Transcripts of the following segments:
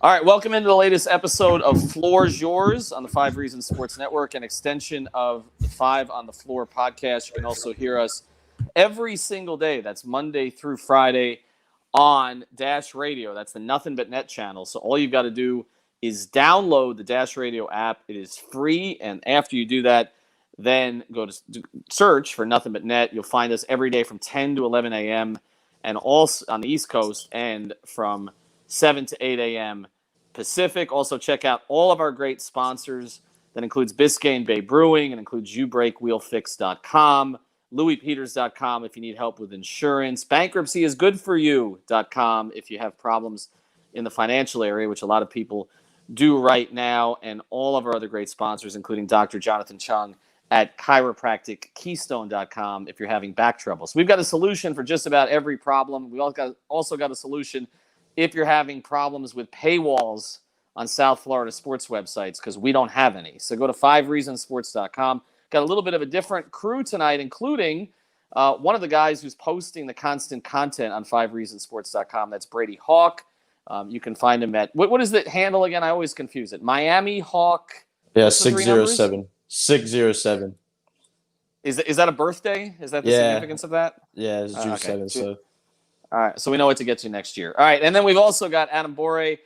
All right, welcome into the latest episode of Floor's Yours on the 5 Reasons Sports Network, an extension of the 5 on the Floor podcast. You can also hear us every single day. That's Monday through Friday on Dash Radio. That's the Nothing But Net channel. So all you've got to do is download the Dash Radio app. It is free, and after you do that, then go to search for Nothing But Net. You'll find us every day from 10 to 11 a.m. and also on the East Coast, and from 7 to 8 a.m. Pacific. Also, check out all of our great sponsors. That includes Biscayne Bay Brewing, and includes YouBreakWheelFix.com, LouisPeters.com if you need help with insurance, BankruptcyIsGoodForYou.com if you have problems in the financial area, which a lot of people do right now, and all of our other great sponsors, including Dr. Jonathan Chung at ChiropracticKeystone.com if you're having back trouble. So we've got a solution for just about every problem. We also got a solution if you're having problems with paywalls on South Florida sports websites, because we don't have any. So go to 5reasonsports.com. Got a little bit of a different crew tonight, including one of the guys who's posting the constant content on 5reasonsports.com. That's Brady Hawk. You can find him at, what is the handle again? I always confuse it. Miami Hawk. Yeah, 607. 607. Is that a birthday? Is that the significance of that? Yeah, it's June 7th. So. All right, so we know what to get to next year. All right, and then we've also got Adam Borre.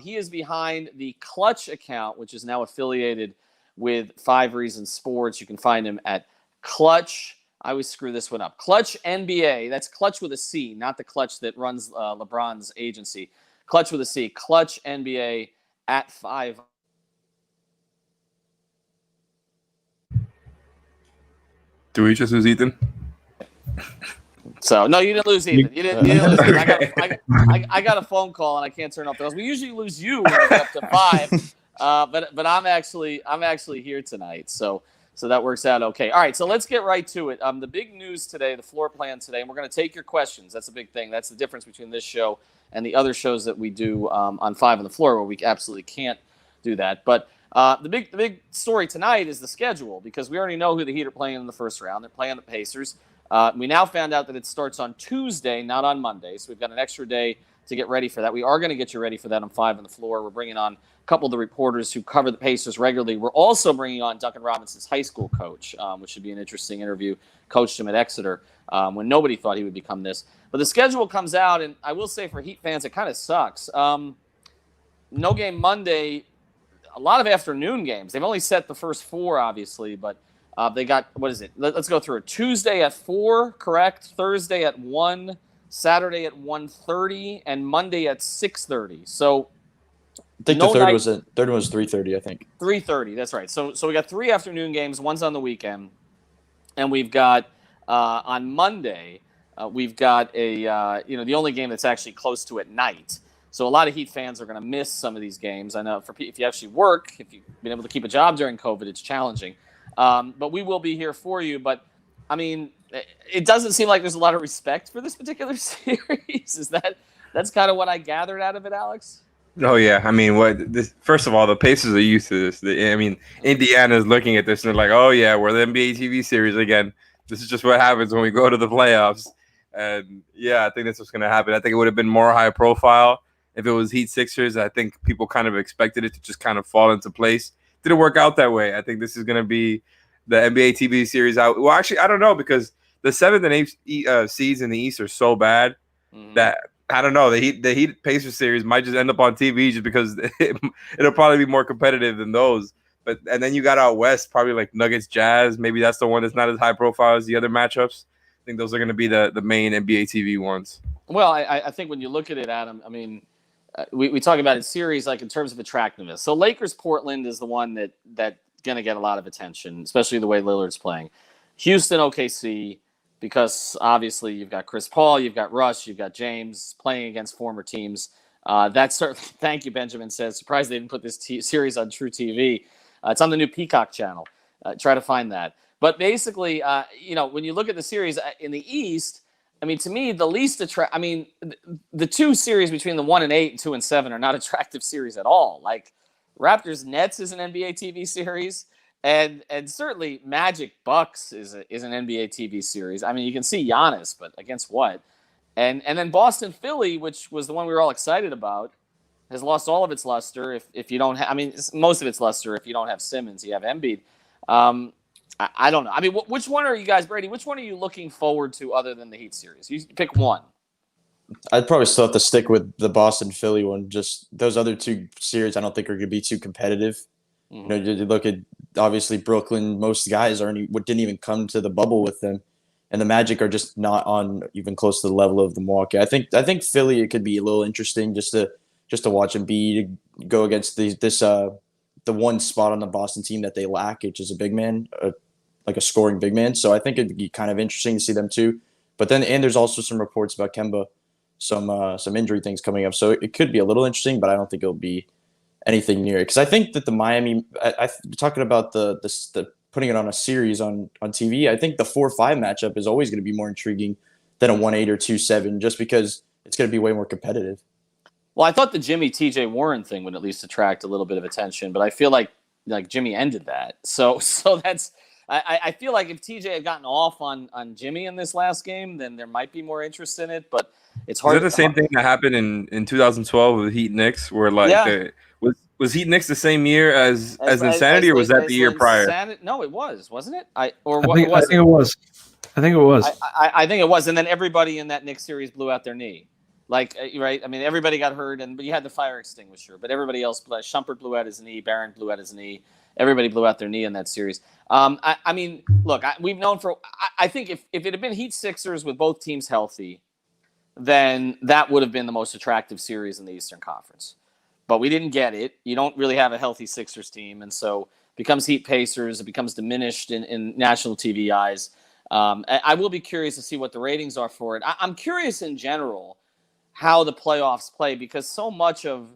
He is behind the Clutch account, which is now affiliated with 5 Reasons Sports. You can find him at Clutch. I always screw this one up. Clutch NBA. That's Clutch with a C, not the Clutch that runs LeBron's agency. Clutch with a C. Clutch NBA at 5. Do we just lose Ethan? So, no, you didn't lose Ethan. You didn't lose Ethan. I got a phone call, and I can't turn off those. We usually lose you when we get up to 5, but I'm actually here tonight, so that works out okay. All right, so let's get right to it. The big news today, the floor plan today, and we're going to take your questions. That's a big thing. That's the difference between this show and the other shows that we do on 5 on the Floor, where we absolutely can't do that. But the big story tonight is the schedule, because we already know who the Heat are playing in the first round. They're playing the Pacers. We now found out that it starts on Tuesday, not on Monday. So we've got an extra day to get ready for that. We are going to get you ready for that on 5 on the Floor. We're bringing on a couple of the reporters who cover the Pacers regularly. We're also bringing on Duncan Robinson's high school coach, which should be an interesting interview. Coached him at Exeter when nobody thought he would become this. But the schedule comes out, and I will say for Heat fans, it kind of sucks. No game Monday, a lot of afternoon games. They've only set the first 4, obviously, but they got, what is it? Let's go through it. Tuesday at 4, correct? Thursday at 1, Saturday at 1:30, and Monday at 6:30. So I think the third was 3:30, I think. 3:30, that's right. So we got 3 afternoon games. One's on the weekend. And we've got, on Monday, we've got the only game that's actually close to at night. So a lot of Heat fans are going to miss some of these games. I know if you actually work, if you've been able to keep a job during COVID, it's challenging. But we will be here for you. But, I mean, it doesn't seem like there's a lot of respect for this particular series. That's kind of what I gathered out of it, Alex? Oh, yeah. I mean, first of all, the Pacers are used to this. Indiana's looking at this and they're like, oh, yeah, we're the NBA TV series again. This is just what happens when we go to the playoffs. And, yeah, I think that's what's going to happen. I think it would have been more high profile if it was Heat Sixers. I think people kind of expected it to just kind of fall into place. Didn't work out that way. I think this is going to be the NBA TV series out. Well, actually, I don't know, because the 7th and 8th seeds in the East are so bad that I don't know. The Heat Pacers series might just end up on TV just because it'll probably be more competitive than those. And then you got out west, probably like Nuggets Jazz. Maybe that's the one that's not as high profile as the other matchups. I think those are going to be the main NBA TV ones. Well, I think when you look at it, Adam, I mean, we talk about it series like in terms of attractiveness. So Lakers Portland is the one that going to get a lot of attention, especially the way Lillard's playing. Houston OKC, because obviously you've got Chris Paul, you've got Russ, you've got James playing against former teams. That's certainly, thank you, Benjamin says. Surprised they didn't put this series on True TV. It's on the new Peacock channel. Try to find that. But basically, when you look at the series in the East, I mean, to me, the least the 2 series between the 1 and 8 and 2 and 7 are not attractive series at all. Like Raptors Nets is an NBA TV series, and certainly Magic Bucks is an NBA TV series. I mean, you can see Giannis, but against what? And then Boston Philly, which was the one we were all excited about, has lost all of its luster. If you don't have, I mean, most of its luster. If you don't have Simmons, you have Embiid. I don't know. I mean, which one are you guys, Brady? Which one are you looking forward to other than the Heat series? You pick one. I'd probably still have to stick with the Boston Philly one. Just those other two series, I don't think are going to be too competitive. Mm-hmm. You know, you look at obviously Brooklyn. Most guys didn't even come to the bubble with them, and the Magic are just not on even close to the level of the Milwaukee. I think Philly, it could be a little interesting just to watch Embiid go against the one spot on the Boston team that they lack, which is a big man, like a scoring big man. So I think it'd be kind of interesting to see them too. But then, and there's also some reports about Kemba, some injury things coming up. So it could be a little interesting, but I don't think it'll be anything near it. Because I think that the Miami, talking about the putting it on a series on TV, I think the 4-5 matchup is always going to be more intriguing than a 1-8 or 2-7, just because it's going to be way more competitive. Well, I thought the Jimmy T.J. Warren thing would at least attract a little bit of attention, but I feel like Jimmy ended that. So that's I feel like if TJ had gotten off on Jimmy in this last game, then there might be more interest in it. But it's hard. Is that the same thing that happened in 2012 with Heat Knicks, where was Heat Knicks the same year as Insanity, or was that the year prior? No, it wasn't it? I think it was. I think it was. I think it was, and then everybody in that Knicks series blew out their knee. Right? I mean, everybody got hurt, but you had the fire extinguisher. But everybody else, Shumpert blew out his knee, Barron blew out his knee. Everybody blew out their knee in that series. I mean, look, we've known I think if it had been Heat Sixers with both teams healthy, then that would have been the most attractive series in the Eastern Conference. But we didn't get it. You don't really have a healthy Sixers team, and so it becomes Heat Pacers. It becomes diminished in national TV eyes. I will be curious to see what the ratings are for it. I'm curious in general how the playoffs play, because so much of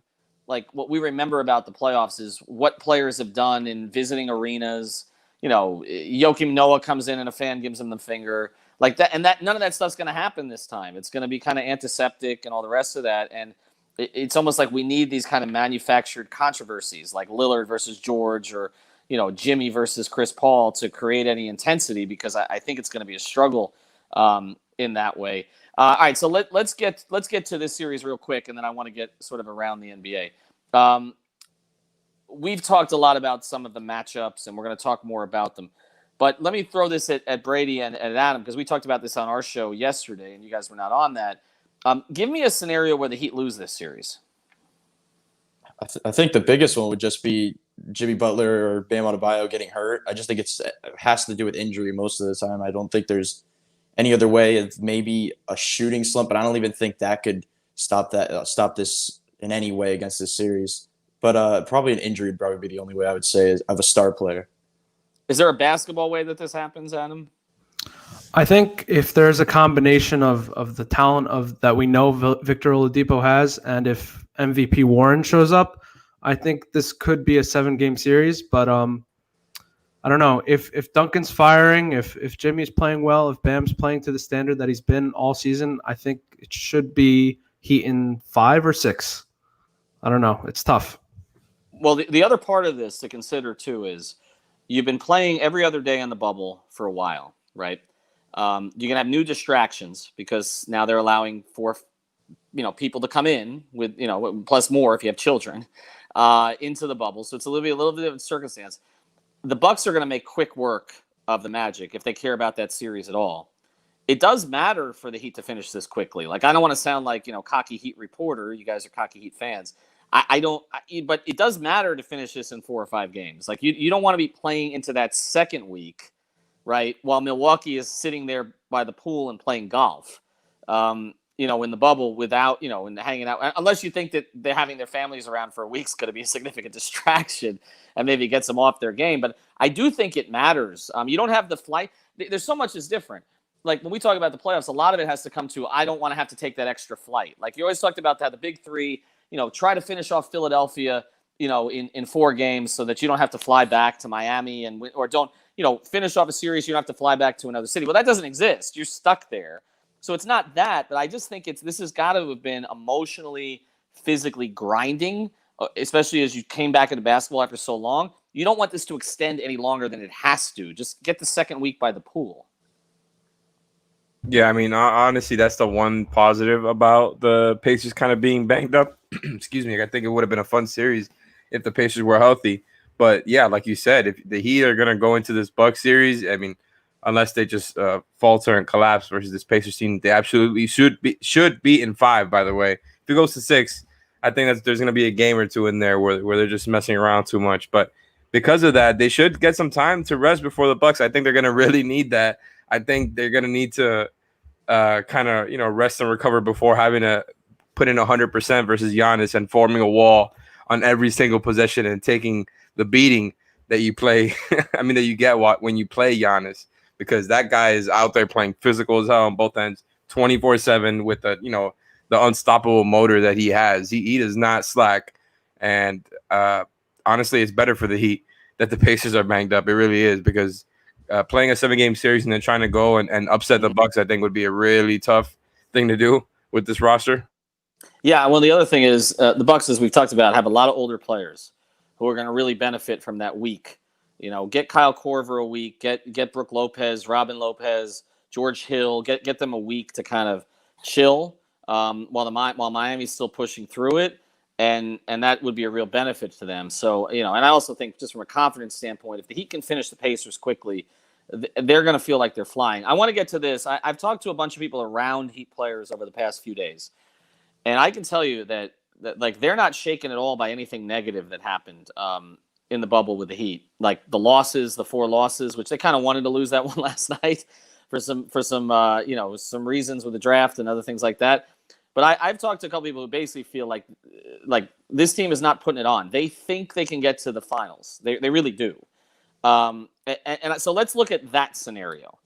what we remember about the playoffs is what players have done in visiting arenas. You know, Joakim Noah comes in and a fan gives him the finger like that. And none of that stuff's going to happen this time. It's going to be kind of antiseptic and all the rest of that. And it's almost like we need these kind of manufactured controversies like Lillard versus George, or, Jimmy versus Chris Paul, to create any intensity, because I think it's going to be a struggle in that way. All right, so let's get to this series real quick, and then I want to get sort of around the NBA. We've talked a lot about some of the matchups, and we're going to talk more about them. But let me throw this at Brady and at Adam, because we talked about this on our show yesterday, and you guys were not on that. Give me a scenario where the Heat lose this series. I think the biggest one would just be Jimmy Butler or Bam Adebayo getting hurt. I just think it has to do with injury most of the time. I don't think there's any other way. Of maybe a shooting slump, but I don't even think that could stop this in any way against this series. But probably an injury would probably be the only way I would say of a star player. Is there a basketball way that this happens, Adam? I think if there's a combination of the talent that we know Victor Oladipo has, and if MVP Warren shows up, I think this could be a 7-game series. But I don't know if Duncan's firing, if Jimmy's playing well, if Bam's playing to the standard that he's been all season, I think it should be Heat in 5 or 6. I don't know. It's tough. Well, the other part of this to consider too is you've been playing every other day on the bubble for a while, right? You're gonna have new distractions because now they're allowing for people to come in with plus more if you have children into the bubble. So it's a little bit of a circumstance. The Bucks are going to make quick work of the Magic if they care about that series at all. It does matter for the Heat to finish this quickly. I don't want to sound like cocky Heat reporter. You guys are cocky Heat fans. I don't. But it does matter to finish this in 4 or 5 games. You don't want to be playing into that second week, right? While Milwaukee is sitting there by the pool and playing golf. In the bubble without, and hanging out, unless you think that they're having their families around for a week is going to be a significant distraction and maybe gets them off their game. But I do think it matters. You don't have the flight. There's so much is different. When we talk about the playoffs, a lot of it has to come to, I don't want to have to take that extra flight. You always talked about that, the big three, try to finish off Philadelphia, in 4 games so that you don't have to fly back to Miami or don't, finish off a series. You don't have to fly back to another city. Well, that doesn't exist. You're stuck there. So it's not that, but I just think this has got to have been emotionally, physically grinding, especially as you came back into basketball after so long. You don't want this to extend any longer than it has to. Just get the second week by the pool. Yeah, I mean, honestly, that's the one positive about the Pacers kind of being banged up excuse me, I think it would have been a fun series if the Pacers were healthy. But yeah, like you said, if the Heat are gonna go into this Bucks series, I mean, unless they just falter and collapse versus this Pacers team, they absolutely should be in 5. By the way, if it goes to 6, I think that there's gonna be a game or two in there where they're just messing around too much. But because of that, they should get some time to rest before the Bucks. I think they're gonna really need that. I think they're gonna need to kind of rest and recover before having to put in 100% versus Giannis and forming a wall on every single possession and taking the beating that you play. I mean, that you get when you play Giannis, because that guy is out there playing physical as hell on both ends, 24/7 with the the unstoppable motor that he has. He does not slack, and honestly, it's better for the Heat that the Pacers are banged up. It really is, because playing a 7-game series and then trying to go and upset the Bucks, I think would be a really tough thing to do with this roster. Yeah, well, the other thing is the Bucks, as we've talked about, have a lot of older players who are going to really benefit from that week. Get Kyle Korver a week, get Brook Lopez, Robin Lopez, George Hill, get them a week to kind of chill while Miami's still pushing through it, and that would be a real benefit to them. So and I also think, just from a confidence standpoint, if the Heat can finish the Pacers quickly, they're going to feel like they're flying. I want to get to this. I've talked to a bunch of people around Heat players over the past few days, and I can tell you that like, they're not shaken at all by anything negative that happened in the bubble with the Heat. Like the 4 losses, which they kind of wanted to lose that one last night for some some reasons with the draft and other things like that. But I've talked to a couple people who basically feel like this team is not putting it on. They think they can get to the finals. They really do. And so let's look at that scenario.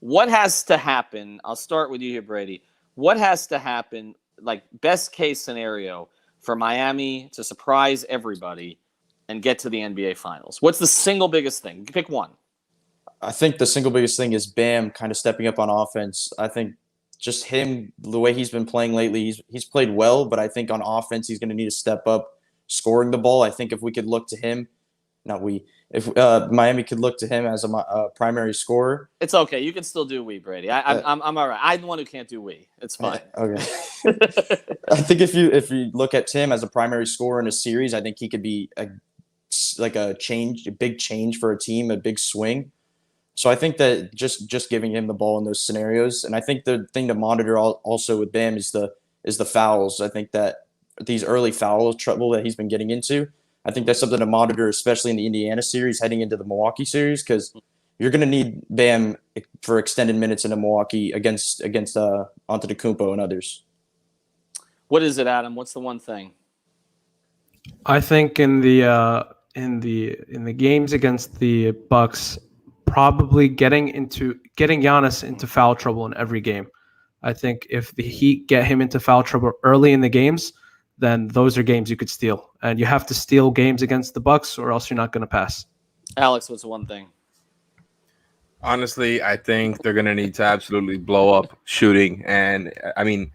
What has to happen? I'll start with you here, Brady. What has to happen, like best case scenario, for Miami to surprise everybody and get to the NBA Finals? What's the single biggest thing? Pick one. I think the single biggest thing is Bam kind of stepping up on offense. I think just him, the way he's been playing lately, he's played well, but I think on offense he's going to need to step up scoring the ball. I think if we could look to him, if Miami could look to him as a primary scorer. It's okay. You can still do we, Brady. I'm all right. I'm the one who can't do we. It's fine. Okay. I think if you look at Tim as a primary scorer in a series, I think he could be a big change for a team, a big swing. So I think that just giving him the ball in those scenarios, and I think the thing to monitor also with Bam is the fouls. I think that these early foul trouble that he's been getting into, I think that's something to monitor, especially in the Indiana series heading into the Milwaukee series, because you're going to need Bam for extended minutes in Milwaukee against Antetokounmpo and others. What is it, Adam? What's the one thing? I think in the games against the Bucks, probably getting Giannis into foul trouble in every game. I think if the Heat get him into foul trouble early in the games, then those are games you could steal. And you have to steal games against the Bucks, or else you're not going to pass. Alex, what's the one thing? Honestly, I think they're going to need to absolutely blow up shooting. And, I mean,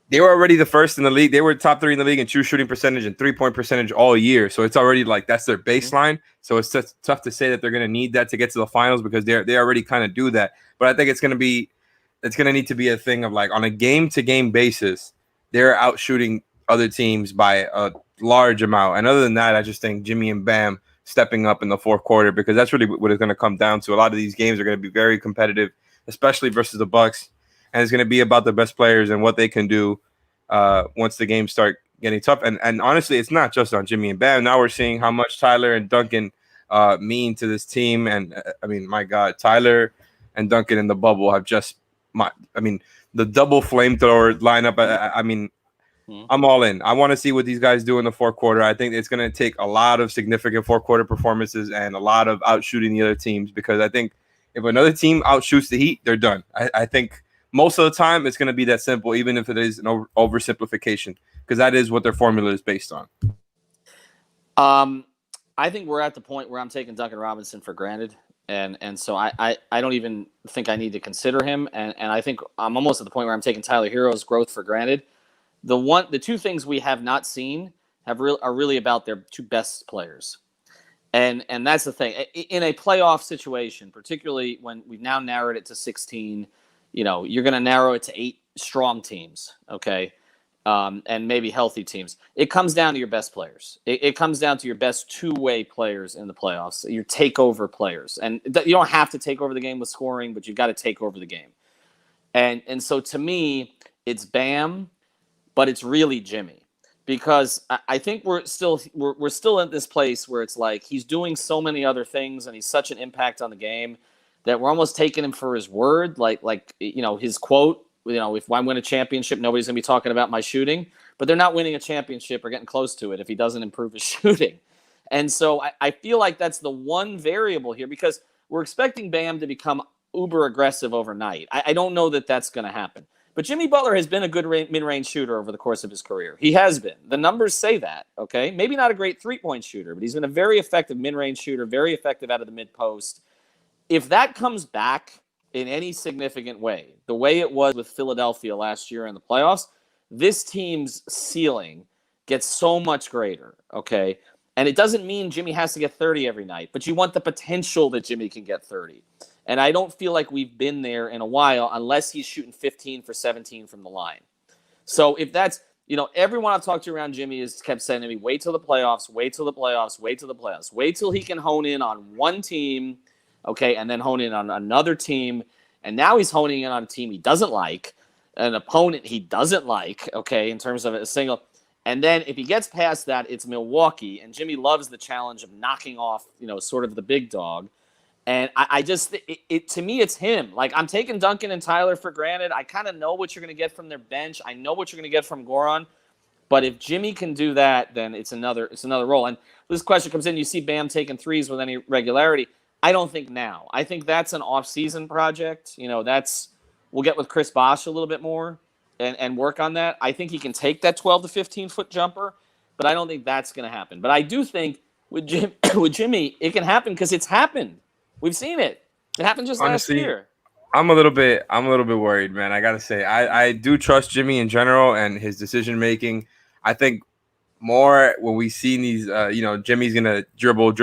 they were already the first in the league. They were top 3 in the league in true shooting percentage and 3-point percentage all year. So it's already like that's their baseline. So it's just tough to say that they're going to need that to get to the finals, because they already kind of do that. But I think it's going to need to be a thing of, like, on a game-to-game basis, they're out shooting other teams by a large amount. And other than that, I just think Jimmy and Bam stepping up in the fourth quarter, because that's really what it's going to come down to. A lot of these games are going to be very competitive, especially versus the Bucks, and it's going to be about the best players and what they can do once the games start getting tough. And honestly, it's not just on Jimmy and Bam. Now we're seeing how much Tyler and Duncan mean to this team. And I mean, my God, Tyler and Duncan in the bubble have the double flamethrower lineup. I'm all in. I want to see what these guys do in the fourth quarter. I think it's going to take a lot of significant fourth quarter performances and a lot of outshooting the other teams, because I think if another team outshoots the Heat, they're done. I think most of the time it's going to be that simple, even if it is an oversimplification, because that is what their formula is based on. I think we're at the point where I'm taking Duncan Robinson for granted. And so I don't even think I need to consider him. And I think I'm almost at the point where I'm taking Tyler Hero's growth for granted. The two things we have not seen are really about their two best players. And that's the thing. In a playoff situation, particularly when we've now narrowed it to 16, you're going to narrow it to 8 strong teams, okay? and maybe healthy teams. It comes down to your best players. It comes down to your best two-way players in the playoffs, your takeover players. And you don't have to take over the game with scoring, but you've got to take over the game. And so to me, it's Bam, but it's really Jimmy. Because I think we're still in this place where it's like he's doing so many other things and he's such an impact on the game that we're almost taking him for his word, like his quote. If I win a championship, nobody's going to be talking about my shooting. But they're not winning a championship or getting close to it if he doesn't improve his shooting. And so I feel like that's the one variable here because we're expecting Bam to become uber aggressive overnight. I don't know that that's going to happen. But Jimmy Butler has been a good mid-range shooter over the course of his career. He has been. The numbers say that, okay? Maybe not a great three-point shooter, but he's been a very effective mid-range shooter, very effective out of the mid-post. If that comes back in any significant way, the way it was with Philadelphia last year in the playoffs, this team's ceiling gets so much greater, okay? And it doesn't mean Jimmy has to get 30 every night, but you want the potential that Jimmy can get 30. And I don't feel like we've been there in a while unless he's shooting 15 for 17 from the line. So if that's, everyone I've talked to around Jimmy has kept saying to me, wait till the playoffs, wait till the playoffs, wait till the playoffs. Wait till he can hone in on one team, okay, and then hone in on another team. And now he's honing in on a team he doesn't like, an opponent he doesn't like, okay, in terms of a single. And then if he gets past that, it's Milwaukee. And Jimmy loves the challenge of knocking off, sort of the big dog. And I just, to me, it's him. Like, I'm taking Duncan and Tyler for granted. I kind of know what you're going to get from their bench. I know what you're going to get from Goran. But if Jimmy can do that, then it's another role. And this question comes in, you see Bam taking threes with any regularity. I don't think now. I think that's an off-season project. We'll get with Chris Bosh a little bit more and work on that. I think he can take that 12 to 15-foot jumper, but I don't think that's going to happen. But I do think with Jimmy, it can happen because it's happened. We've seen it. It happened just Honestly, last year. I'm a little bit worried, man. I gotta say, I do trust Jimmy in general and his decision making. I think more when we see these, Jimmy's gonna dribble,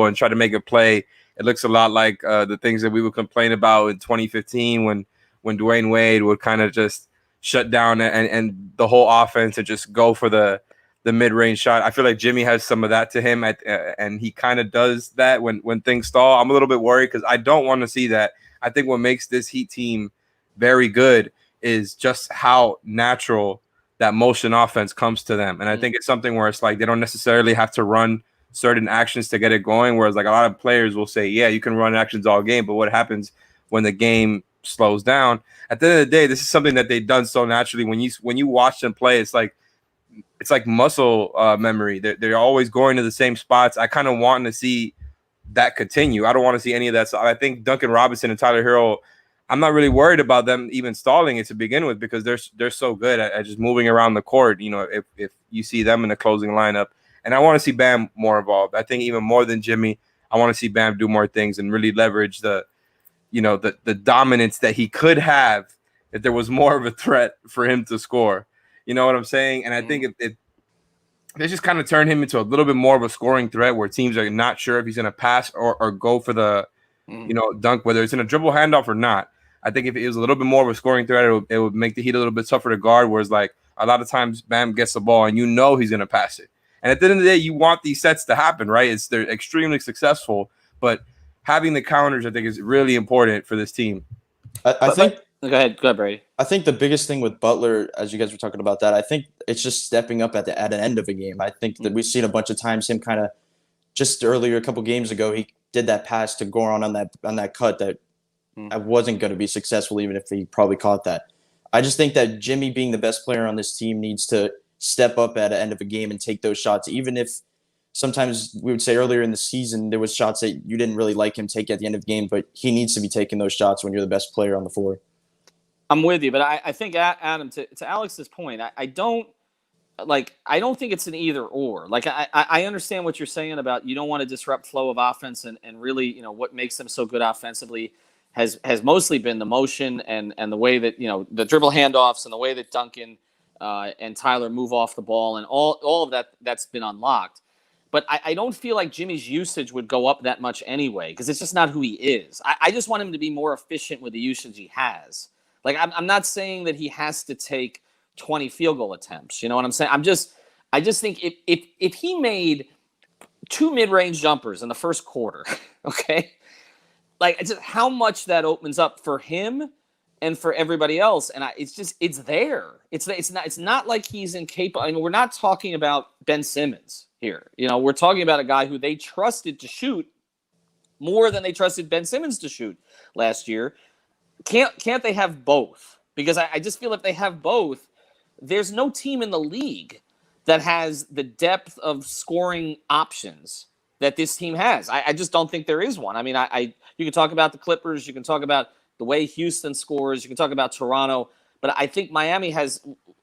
and try to make a play. It looks a lot like the things that we would complain about in 2015 when Dwayne Wade would kind of just shut down and the whole offense and just go for the mid-range shot. I feel like Jimmy has some of that to him, and he kind of does that when things stall. I'm a little bit worried because I don't want to see that. I think what makes this Heat team very good is just how natural that motion offense comes to them. And I think it's something where it's like they don't necessarily have to run certain actions to get it going, whereas like a lot of players will say, yeah, you can run actions all game, but what happens when the game slows down? At the end of the day, this is something that they've done so naturally. When you watch them play, it's like muscle memory. They're always going to the same spots. I kind of want to see that continue. I don't want to see any of that. So I think Duncan Robinson and Tyler Hero, I'm not really worried about them even stalling it to begin with because they're so good at just moving around the court. If you see them in the closing lineup, and I want to see Bam more involved. I think even more than Jimmy, I want to see Bam do more things and really leverage the dominance that he could have if there was more of a threat for him to score. You know what I'm saying? And I think they just kind of turn him into a little bit more of a scoring threat where teams are not sure if he's going to pass or go for the, dunk, whether it's in a dribble handoff or not. I think if it was a little bit more of a scoring threat, it would make the Heat a little bit tougher to guard, whereas like a lot of times Bam gets the ball and he's going to pass it. And at the end of the day, you want these sets to happen, right? They're extremely successful, but having the counters, I think, is really important for this team. I think. Go ahead, Brady. I think the biggest thing with Butler, as you guys were talking about that, I think it's just stepping up at an end of a game. I think that we've seen a bunch of times him kind of just earlier, a couple games ago, he did that pass to Goran on that cut that I wasn't going to be successful even if he probably caught that. I just think that Jimmy, being the best player on this team, needs to step up at the end of a game and take those shots, even if sometimes we would say earlier in the season there was shots that you didn't really like him take at the end of the game, but he needs to be taking those shots when you're the best player on the floor. I'm with you, but I think, Adam, to Alex's point, I don't think it's an either or. Like, I understand what you're saying about you don't want to disrupt flow of offense and really, what makes them so good offensively has mostly been the motion and the way that, the dribble handoffs and the way that Duncan and Tyler move off the ball and all of that's been unlocked. But I don't feel like Jimmy's usage would go up that much anyway because it's just not who he is. I just want him to be more efficient with the usage he has. Like, I'm not saying that he has to take 20 field goal attempts. You know what I'm saying? I just think if he made 2 mid-range jumpers in the first quarter, okay, like it's just how much that opens up for him and for everybody else. And it's there. It's not like he's incapable. I mean, we're not talking about Ben Simmons here. You know, we're talking about a guy who they trusted to shoot more than they trusted Ben Simmons to shoot last year. Can't they have both? Because I just feel if they have both, there's no team in the league that has the depth of scoring options that this team has. I just don't think there is one. I mean, you can talk about the Clippers, you can talk about the way Houston scores, you can talk about Toronto, but I think Miami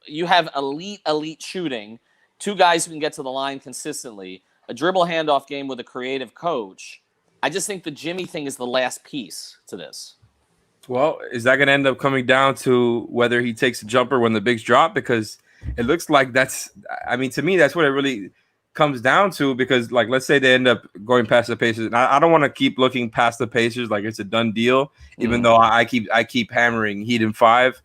you have elite shooting, 2 guys who can get to the line consistently, a dribble handoff game with a creative coach. I just think the Jimmy thing is the last piece to this. Well, is that going to end up coming down to whether he takes a jumper when the bigs drop? Because it looks like to me, that's what it really comes down to. Because, like, let's say they end up going past the Pacers. And I don't want to keep looking past the Pacers like it's a done deal, even though I keep hammering Heat in 5.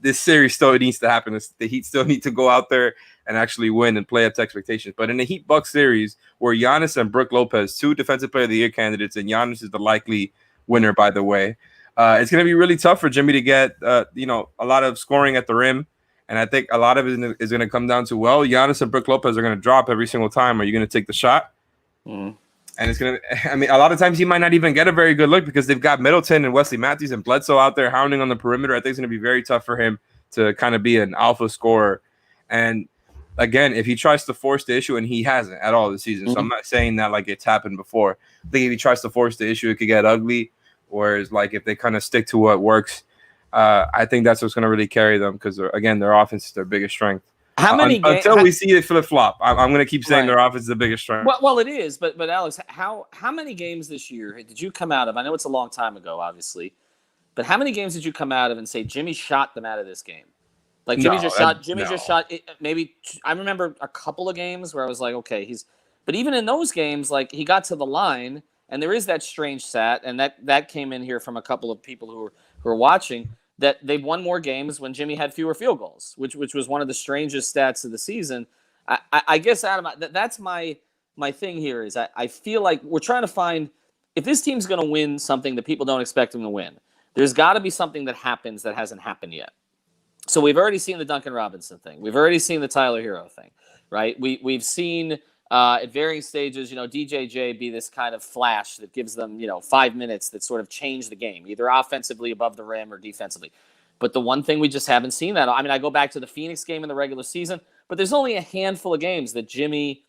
This series still needs to happen. The Heat still need to go out there and actually win and play up to expectations. But in the Heat Bucks series, where Giannis and Brook Lopez, 2 Defensive Player of the Year candidates, and Giannis is the likely winner, by the way, it's going to be really tough for Jimmy to get a lot of scoring at the rim. And I think a lot of it is going to come down to, well, Giannis and Brook Lopez are going to drop every single time. Are you going to take the shot? And it's going to, I mean, a lot of times he might not even get a very good look because they've got Middleton and Wesley Matthews and Bledsoe out there hounding on the perimeter. I think it's going to be very tough for him to kind of be an alpha scorer. And again, if he tries to force the issue, and he hasn't at all this season, so I'm not saying that like it's happened before. I think if he tries to force the issue, it could get ugly. Whereas, like, if they kind of stick to what works, I think that's what's going to really carry them because, again, their offense is their biggest strength. How many until we see it flip-flop, I'm going to keep saying their offense is the biggest strength. Well, it is, but Alex, how many games this year did you come out of? I know it's a long time ago, obviously, but how many games did you come out of and say Jimmy shot them out of this game? Like Jimmy just shot. Maybe I remember a couple of games where I was like, okay, but even in those games, like he got to the line. And there is that strange stat, and that came in here from a couple of people who are watching, that they've won more games when Jimmy had fewer field goals, which was one of the strangest stats of the season. I guess, Adam, that's my thing here is I feel like we're trying to find, if this team's going to win something that people don't expect them to win, there's got to be something that happens that hasn't happened yet. So we've already seen the Duncan Robinson thing. We've already seen the Tyler Hero thing, right? We've seen at varying stages, DJJ be this kind of flash that gives them, 5 minutes that sort of change the game, either offensively above the rim or defensively. But the one thing we just haven't seen that. I mean, I go back to the Phoenix game in the regular season, but there's only a handful of games that Jimmy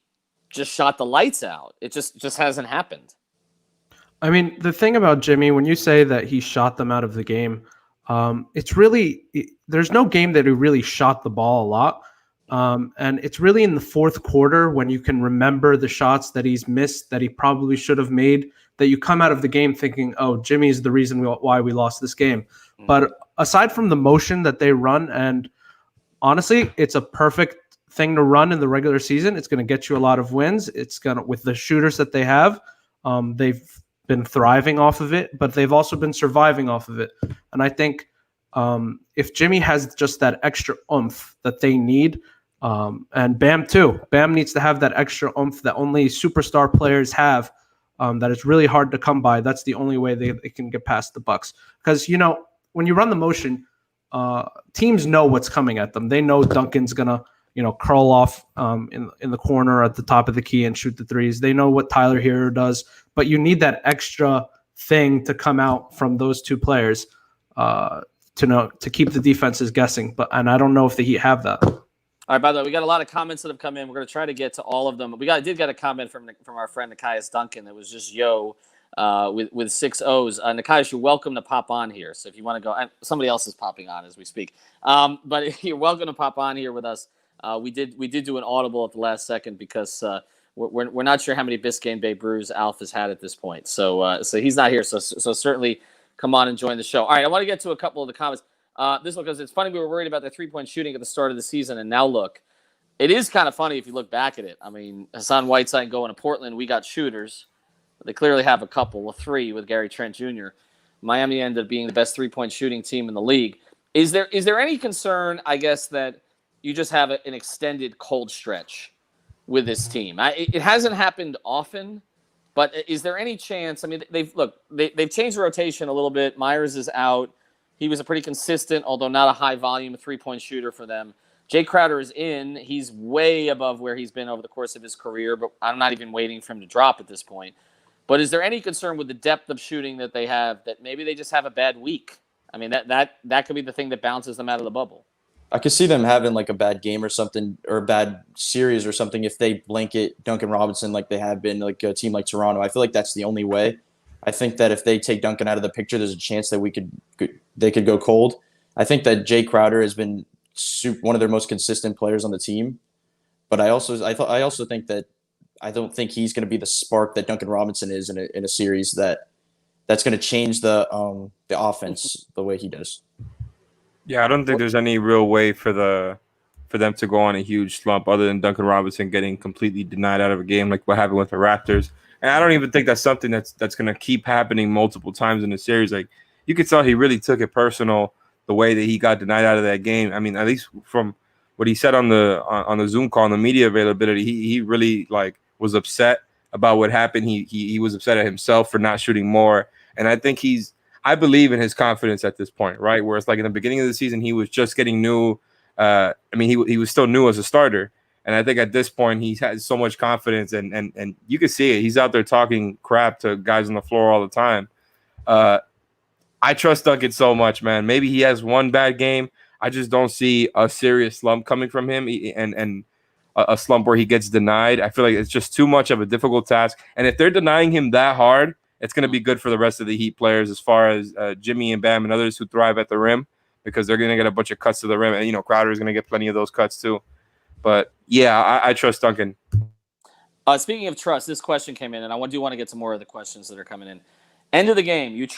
just shot the lights out. It just hasn't happened. I mean, the thing about Jimmy, when you say that he shot them out of the game, it's really, there's no game that he really shot the ball a lot. And it's really in the fourth quarter when you can remember the shots that he's missed that he probably should have made, that you come out of the game thinking, oh, Jimmy's the reason why we lost this game. But aside from the motion that they run, and honestly, it's a perfect thing to run in the regular season. It's going to get you a lot of wins. It's going to, with the shooters that they have, they've been thriving off of it, but they've also been surviving off of it. And I think if Jimmy has just that extra oomph that they need, and Bam too. Bam needs to have that extra oomph that only superstar players have. That is really hard to come by. That's the only way they can get past the Bucks. Because when you run the motion, teams know what's coming at them. They know Duncan's gonna curl off in the corner at the top of the key and shoot the threes. They know what Tyler Hero does, but you need that extra thing to come out from those two players to keep the defenses guessing. And I don't know if the Heat have that. All right, by the way, we got a lot of comments that have come in. We're going to try to get to all of them. We did get a comment from our friend Nikias Duncan that was just with 6 O's. Nikias, you're welcome to pop on here. So if you want to go, and somebody else is popping on as we speak. But you're welcome to pop on here with us. We did do an audible at the last second because we're not sure how many Biscayne Bay brews Alf has had at this point. So he's not here. So certainly come on and join the show. All right, I want to get to a couple of the comments. This one, because it's funny, we were worried about the three-point shooting at the start of the season, and now look, it is kind of funny if you look back at it. I mean, Hassan Whiteside going to Portland, we got shooters. They clearly have a 3 with Gary Trent Jr. Miami ended up being the best three-point shooting team in the league. Is there any concern, I guess, that you just have an extended cold stretch with this team? It hasn't happened often, but is there any chance? I mean, they've changed the rotation a little bit. Myers is out. He was a pretty consistent, although not a high volume 3-point shooter for them. Jay Crowder is in. He's way above where he's been over the course of his career, but I'm not even waiting for him to drop at this point. But is there any concern with the depth of shooting that they have that maybe they just have a bad week? I mean, that could be the thing that bounces them out of the bubble. I could see them having like a bad game or something, or a bad series or something if they blanket Duncan Robinson like they have been, like a team like Toronto. I feel like that's the only way. I think that if they take Duncan out of the picture, there's a chance that they could go cold. I think that Jay Crowder has been one of their most consistent players on the team, but I also think that I don't think he's going to be the spark that Duncan Robinson is in a series that's going to change the offense the way he does. Yeah, I don't think there's any real way for them to go on a huge slump other than Duncan Robinson getting completely denied out of a game like what happened with the Raptors. And I don't even think that's something that's going to keep happening multiple times in the series. Like, you could tell he really took it personal the way that he got denied out of that game. I mean, at least from what he said on the Zoom call on the media availability, he really was upset about what happened. He was upset at himself for not shooting more. And I think I believe in his confidence at this point, right? Where it's like in the beginning of the season, he was just getting new. He was still new as a starter. And I think at this point, he has so much confidence, and you can see it. He's out there talking crap to guys on the floor all the time. I trust Duncan so much, man. Maybe he has one bad game. I just don't see a serious slump coming from him and a slump where he gets denied. I feel like it's just too much of a difficult task. And if they're denying him that hard, it's going to be good for the rest of the Heat players as far as Jimmy and Bam and others who thrive at the rim, because they're going to get a bunch of cuts to the rim. And, Crowder is going to get plenty of those cuts too. But, yeah, I trust Duncan. Speaking of trust, this question came in, and I do want to get to more of the questions that are coming in. End of the game, you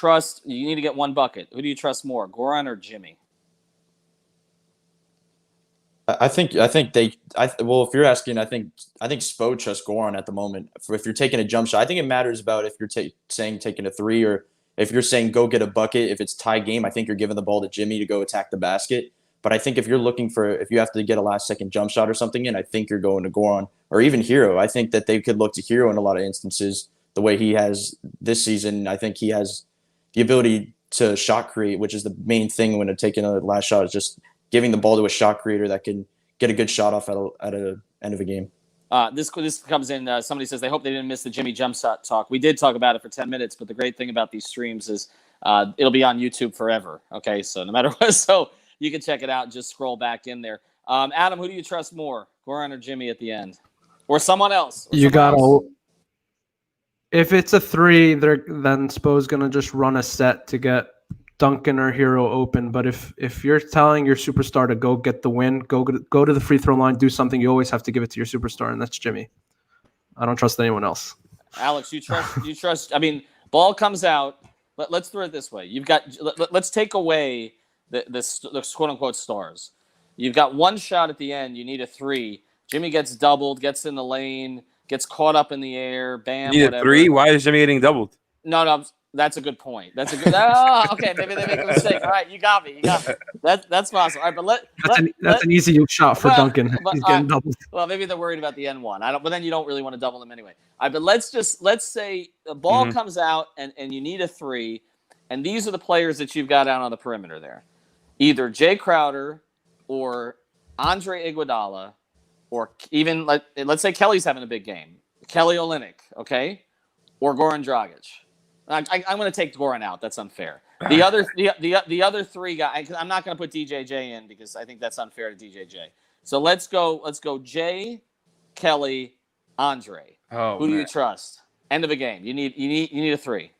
need to get one bucket. Who do you trust more, Goran or Jimmy? I think if you're asking, I think Spo trusts Goran at the moment. If you're taking a jump shot, I think it matters about if you're saying taking a three, or if you're saying go get a bucket. If it's tie game, I think you're giving the ball to Jimmy to go attack the basket. But I think if you have to get a last second jump shot or something in, I think you're going to Goran or even Hero. I think that they could look to Hero in a lot of instances the way he has this season. I think he has the ability to shot create, which is the main thing when taking a last shot, is just giving the ball to a shot creator that can get a good shot off at a end of a game. This comes in. Somebody says they hope they didn't miss the Jimmy jump shot talk. We did talk about it for 10 minutes, but the great thing about these streams is it'll be on YouTube forever. Okay, so no matter what, so you can check it out and just scroll back in there. Adam, who do you trust more, Goran or Jimmy at the end, or someone else? If it's a three, then Spo's gonna just run a set to get Duncan or Hero open. But if you're telling your superstar to go get the win, go to the free throw line, do something, you always have to give it to your superstar, and that's Jimmy. I don't trust anyone else. Alex, you trust. I mean, ball comes out. Let's throw it this way. Let's take away the quote unquote stars. You've got one shot at the end. You need a three. Jimmy gets doubled, gets in the lane, gets caught up in the air. Bam. You need whatever. a three? Why is Jimmy getting doubled? No. That's a good point. That's a good. Okay. Maybe they make a mistake. All right, you got me. That's possible. All right, but that's an easy shot for Duncan. He's getting doubled. Well, maybe they're worried about the N one. But then you don't really want to double them anyway. All right, but let's say the ball comes out and you need a three, and these are the players that you've got out on the perimeter there, either Jay Crowder or Andre Iguodala, or even let's say Kelly's having a big game, Kelly Olynyk, okay, or Goran Dragic. I'm going to take Goran out. That's unfair. The other three guys. I'm not going to put DJJ in because I think that's unfair to DJJ. So let's go. Jay, Kelly, Andre. Who do you trust? End of a game. You need a three.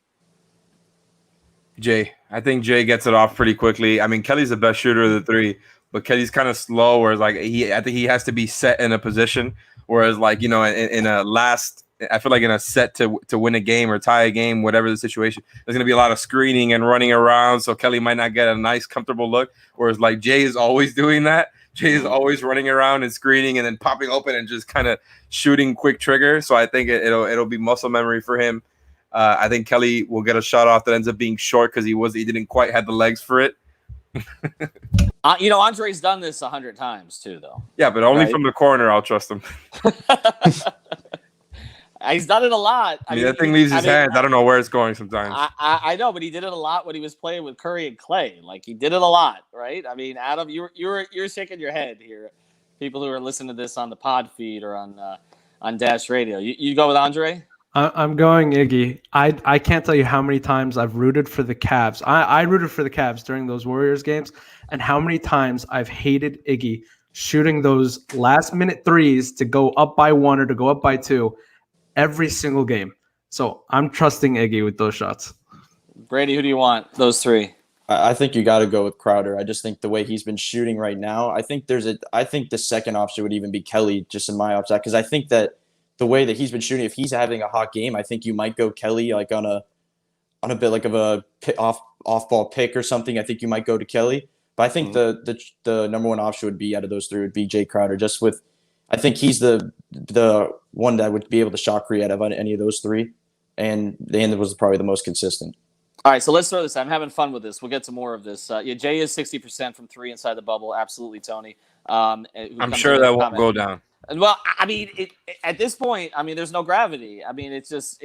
Jay. I think Jay gets it off pretty quickly. I mean, Kelly's the best shooter of the three, but Kelly's kind of slow. Whereas I think he has to be set in a position. Whereas in a last. I feel like in a set to win a game or tie a game, whatever the situation, there's going to be a lot of screening and running around. So Kelly might not get a nice, comfortable look. Whereas Jay is always doing that. Jay is always running around and screening and then popping open and just kind of shooting quick trigger. So I think it'll be muscle memory for him. I think Kelly will get a shot off that ends up being short because he didn't quite have the legs for it. Andre's done this 100 times too, though. Yeah, but only Right? from the corner, I'll trust him. He's done it a lot. I mean, that thing leaves his hands. I don't know where it's going sometimes. I know, but he did it a lot when he was playing with Curry and Clay. Like, he did it a lot, right? I mean, Adam, you're shaking your head here. People who are listening to this on the pod feed or on Dash Radio, you go with Andre? I'm going Iggy. I can't tell you how many times I've rooted for the Cavs. I rooted for the Cavs during those Warriors games, and how many times I've hated Iggy shooting those last-minute threes to go up by 1 or to go up by 2 every single game. So I'm trusting Iggy with those shots. Brady, who do you want? Those three. I think you got to go with Crowder. I just think the way he's been shooting right now, I think the second option would even be Kelly, just in my option, because I think that the way that he's been shooting, if he's having a hot game, I think you might go Kelly like on a bit like of a off ball pick or something. I think you might go to Kelly, but I think the number one option would be out of those three would be Jay Crowder. Just with, I think he's the one that would be able to shot create out of any of those three, and the end was probably the most consistent. All right, so let's throw this. I'm having fun with this. We'll get to more of this. Jay is 60% from 3 inside the bubble. Absolutely, Tony. I'm sure that won't go down. Well, I mean, at this point, I mean, there's no gravity. I mean, it's just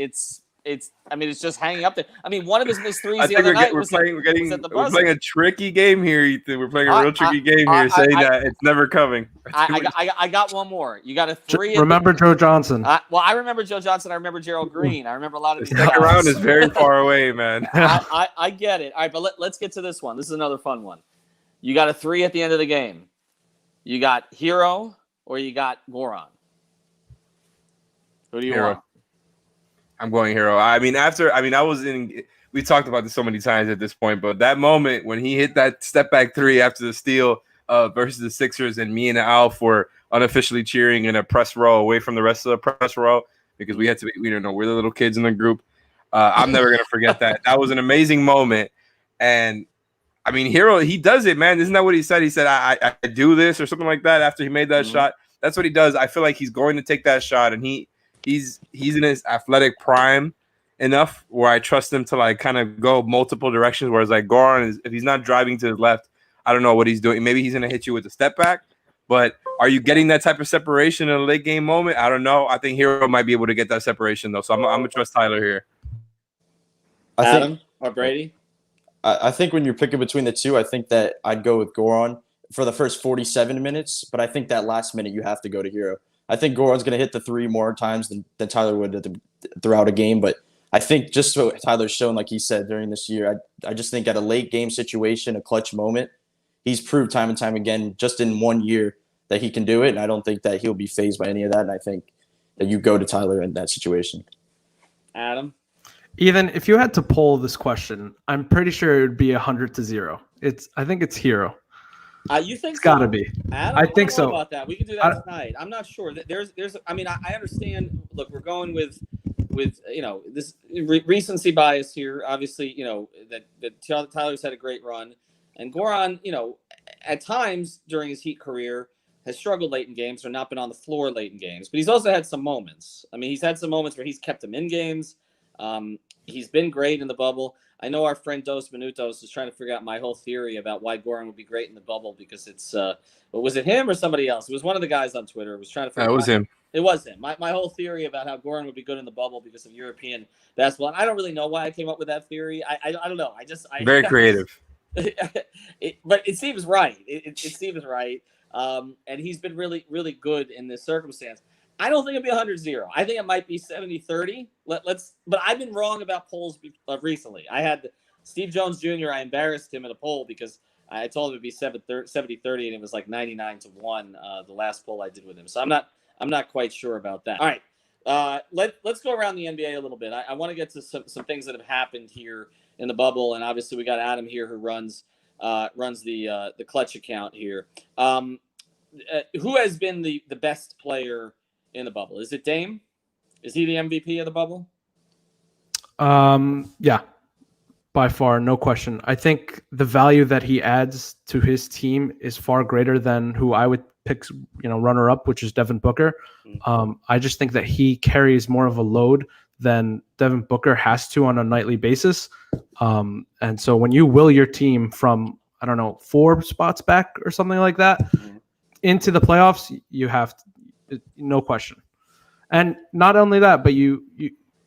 hanging up there. I mean, one of his missed threes the other night was we're playing a tricky game here, Ethan. We're playing a real tricky game here, saying that it's never coming. I got one more. You got a 3. Remember Joe Johnson? Well, I remember Joe Johnson. I remember Gerald Green. I remember a lot of these. The second round is very far away, man. I get it. All right, but let's get to this one. This is another fun one. You got a 3 at the end of the game. You got Hero or you got Goran. Who do you want? I'm going Hero. We talked about this so many times at this point, but that moment when he hit that step back 3 after the steal versus the Sixers, and me and Alf were unofficially cheering in a press row away from the rest of the press row because we had to be, we're the little kids in the group. I'm never going to forget that. That was an amazing moment. And I mean, Hero, he does it, man. Isn't that what he said? He said, I do this or something like that after he made that shot. That's what he does. I feel like he's going to take that shot, and he's in his athletic prime enough where I trust him to like kind of go multiple directions. Whereas like Goran, if he's not driving to his left, I don't know what he's doing. Maybe he's going to hit you with a step back. But are you getting that type of separation in a late game moment? I don't know. I think Hero might be able to get that separation though. So I'm going to trust Tyler here. Adam or Brady? I think when you're picking between the two, I think that I'd go with Goran for the first 47 minutes. But I think that last minute you have to go to Hero. I think Goran's going to hit the 3 more times than Tyler would throughout a game. But I think just so Tyler's shown, like he said during this year, I just think at a late game situation, a clutch moment, he's proved time and time again just in 1 year that he can do it. And I don't think that he'll be fazed by any of that. And I think that you go to Tyler in that situation. Adam? Ethan, if you had to poll this question, I'm pretty sure it would be 100-0. I think it's Hero. You think it's got to be? Adam, I think so. About that, we can do that tonight. I'm not sure. There's. I mean, I understand. Look, we're going with this recency bias here. Obviously, that Tyler's had a great run, and Goran, at times during his Heat career has struggled late in games or not been on the floor late in games. But he's also had some moments. I mean, he's had some moments where he's kept him in games. He's been great in the bubble. I know our friend Dos Minutos is trying to figure out my whole theory about why Goran would be great in the bubble because it's was it him or somebody else? It was one of the guys on Twitter who was trying to figure out. It was him. It was him. My whole theory about how Goran would be good in the bubble because of European basketball. And I don't really know why I came up with that theory. I don't know. Very creative. But it seems right. It seems right. And he's been really, really good in this circumstance. I don't think it'll be 100-0. I think it might be 70-30. But I've been wrong about polls recently. I had Steve Jones Jr. I embarrassed him in a poll because I told him it'd be 70-30, and it was like 99-1. The last poll I did with him. So I'm not quite sure about that. All right, let's go around the NBA a little bit. I want to get to some things that have happened here in the bubble, and obviously we got Adam here who runs the Clutch account here. Who has been the best player in the bubble? Is it Dame? Is he the MVP of the bubble? Yeah, by far, no question. I think the value that he adds to his team is far greater than who I would pick, runner up, which is Devin Booker. I just think that he carries more of a load than Devin Booker has to on a nightly basis. And so when you will your team from I don't know, 4 spots back or something like that into the playoffs. You have no question. And not only that, but you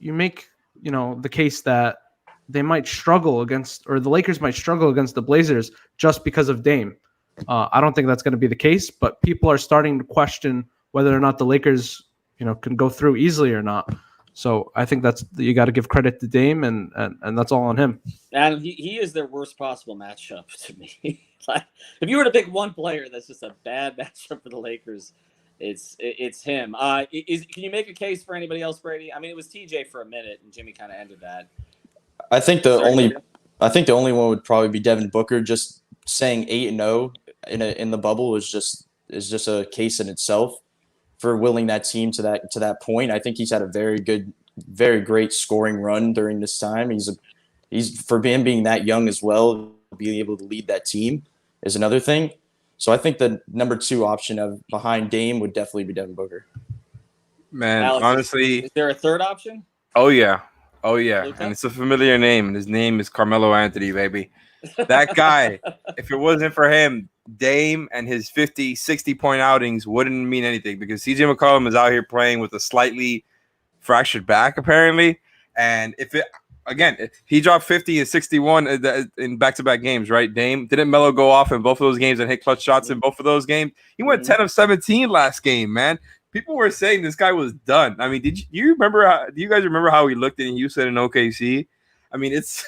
make, the case that they might struggle against, or the Lakers might struggle against the Blazers just because of Dame. I don't think that's going to be the case, but people are starting to question whether or not the Lakers, can go through easily or not. So I think you got to give credit to Dame, and that's all on him. Adam, he is their worst possible matchup to me. Like, if you were to pick one player that's just a bad matchup for the Lakers, it's him. Can you make a case for anybody else, Brady? I mean, it was TJ for a minute, and Jimmy kind of ended that. I think the only one would probably be Devin Booker. Just saying 8-0 in the bubble is just a case in itself for willing that team to that point. I think he's had a very great scoring run during this time. He's for him being that young as well, being able to lead that team is another thing. So I think the number 2 option of behind Dame would definitely be Devin Booker. Man, Alex, honestly, is there a third option? Oh yeah, Luka? and it's a familiar name, and his name is Carmelo Anthony, baby. That guy, if it wasn't for him, Dame and his 50, 60-point outings wouldn't mean anything, because CJ McCollum is out here playing with a slightly fractured back, apparently. And if he dropped 50 and 61 in back-to-back games, right? Dame, didn't Melo go off in both of those games and hit clutch shots in both of those games? He went 10 of 17 last game, man. People were saying this guy was done. I mean, do you guys remember how he looked in Houston and OKC? I mean, it's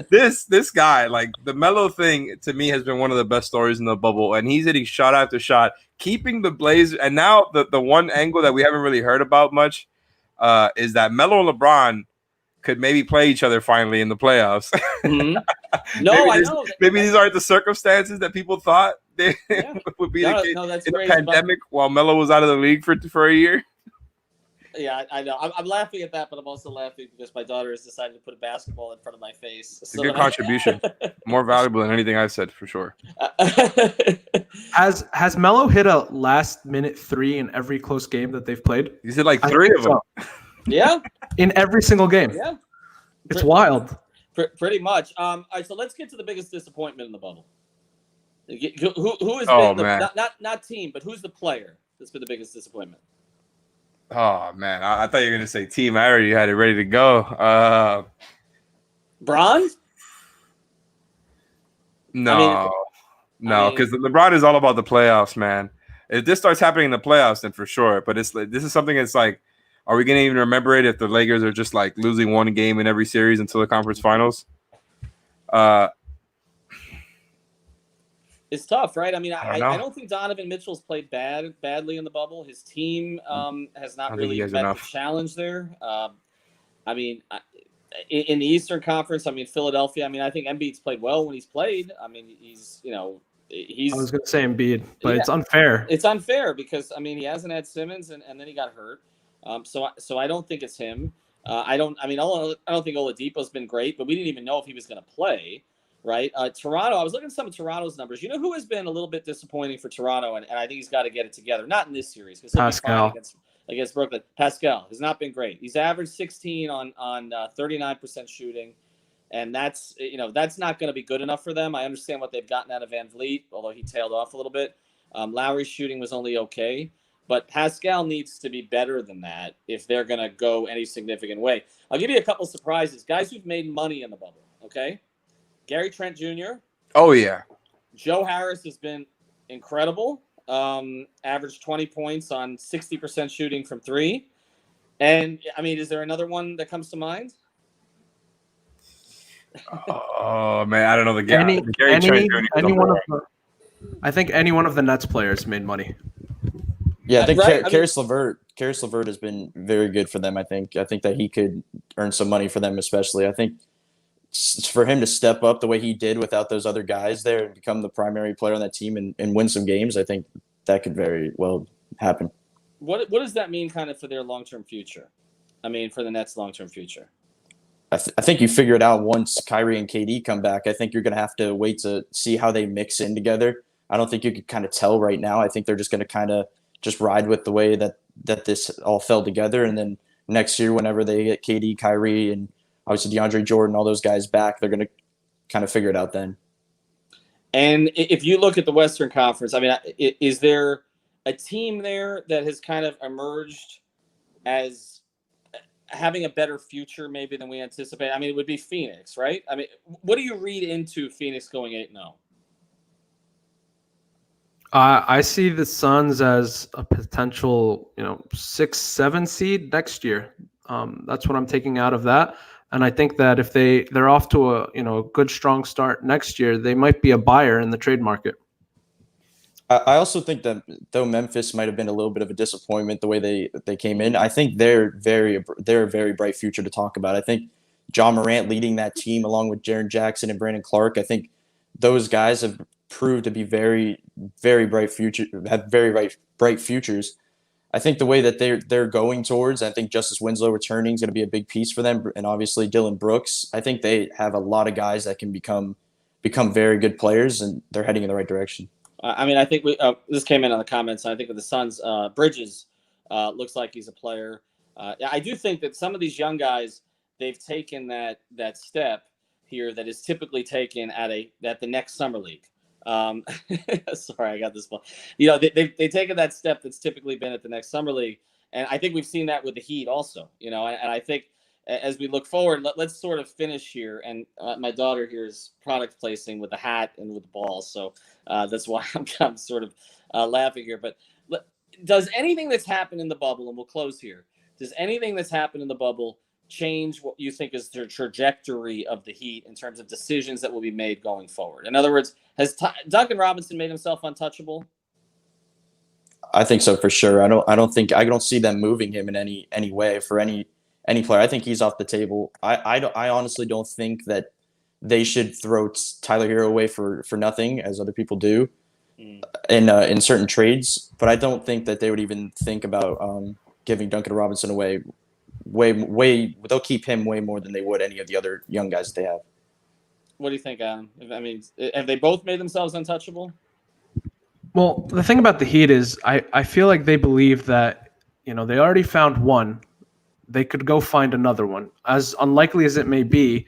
this guy, like, the Melo thing to me has been one of the best stories in the bubble, and he's hitting shot after shot, keeping the Blazers. And now the one angle that we haven't really heard about much is that Melo and LeBron could maybe play each other finally in the playoffs. Mm-hmm. No, I know. Maybe these aren't the circumstances that people thought they would be the case in the pandemic while Melo was out of the league for a year. Yeah, I know. I'm laughing at that, but I'm also laughing because my daughter has decided to put a basketball in front of my face. It's a good contribution. More valuable than anything I've said, for sure. Has Melo hit a last-minute 3 in every close game that they've played? He's hit like 3 of them. Yeah. In every single game. Yeah. It's wild. Pretty much. All right, so let's get to the biggest disappointment in the bubble. Who has been not team, but who's the player that's been the biggest disappointment? Oh man, I thought you were gonna say team. I already had it ready to go. Bron? No, because LeBron is all about the playoffs, man. If this starts happening in the playoffs, then for sure. But this is something that's like, are we gonna even remember it if the Lakers are just like losing one game in every series until the conference finals? It's tough, right? I mean, I don't think Donovan Mitchell's played badly in the bubble. His team has not really met the challenge there. I mean, in the Eastern Conference, I mean, Philadelphia, I mean, I think Embiid's played well when he's played. I mean, he's I was going to say Embiid, but it's unfair. It's unfair because, I mean, he hasn't had Simmons and then he got hurt. So I don't think it's him. I don't think Oladipo's been great, but we didn't even know if he was going to play. Right. Toronto, I was looking at some of Toronto's numbers. You know who has been a little bit disappointing for Toronto, and I think he's got to get it together. Not in this series, because Pascal against Brooklyn. Pascal has not been great. He's averaged 16 on 39% shooting, and that's not going to be good enough for them. I understand what they've gotten out of Van Vliet, although he tailed off a little bit. Lowry's shooting was only okay, but Pascal needs to be better than that if they're going to go any significant way. I'll give you a couple surprises. Guys who've made money in the bubble, okay? Gary Trent Jr. Oh, yeah. Joe Harris has been incredible. Averaged 20 points on 60% shooting from 3. And, I mean, is there another one that comes to mind? Oh, man, I don't know the guy. Gary Trent Jr. I think any one of the Nets players made money. Yeah, I think Karis LeVert has been very good for them, I think. I think that he could earn some money for them especially. I think for him to step up the way he did without those other guys there and become the primary player on that team and win some games, I think that could very well happen. What does that mean kind of for their long-term future? I mean, for the Nets' long-term future? I think you figure it out once Kyrie and KD come back. I think you're going to have to wait to see how they mix in together. I don't think you could kind of tell right now. I think they're just going to kind of just ride with the way that this all fell together. And then next year, whenever they get KD, Kyrie, and obviously DeAndre Jordan, all those guys back, they're going to kind of figure it out then. And if you look at the Western Conference, I mean, is there a team there that has kind of emerged as having a better future maybe than we anticipate? I mean, it would be Phoenix, right? I mean, what do you read into Phoenix going 8-0? I see the Suns as a potential, 6, 7 seed next year. That's what I'm taking out of that. And I think that if they're off to a good strong start next year, they might be a buyer in the trade market. I also think that though Memphis might have been a little bit of a disappointment the way they came in, I think they're a very bright future to talk about. I think John Morant leading that team along with Jaren Jackson and Brandon Clark, I think those guys have proved to be very bright futures. I think the way that they're going towards, I think Justice Winslow returning is going to be a big piece for them, and obviously Dylan Brooks. I think they have a lot of guys that can become very good players, and they're heading in the right direction. I mean, I think this came in on the comments. I think with the Suns, Bridges looks like he's a player. I do think that some of these young guys, they've taken that step here that is typically taken at the next summer league. Sorry, I got this one. They've taken that step that's typically been at the next summer league, and I think we've seen that with the Heat also. And I think as we look forward, let's sort of finish here. And my daughter here is product placing with the hat and with the ball, so that's why I'm sort of laughing here. But does anything that's happened in the bubble, and we'll close here, does anything that's happened in the bubble change what you think is the trajectory of the Heat in terms of decisions that will be made going forward? In other words, has Duncan Robinson made himself untouchable? I think so for sure. I don't see them moving him in any way for any player. I think he's off the table. I honestly don't think that they should throw Tyler Hero away for nothing, as other people do in certain trades. But I don't think that they would even think about giving Duncan Robinson away. They'll keep him way more than they would any of the other young guys that they have. What do you think, Adam? I mean, have they both made themselves untouchable? Well, the thing about the Heat is I feel like they believe that, they already found one. They could go find another one. As unlikely as it may be,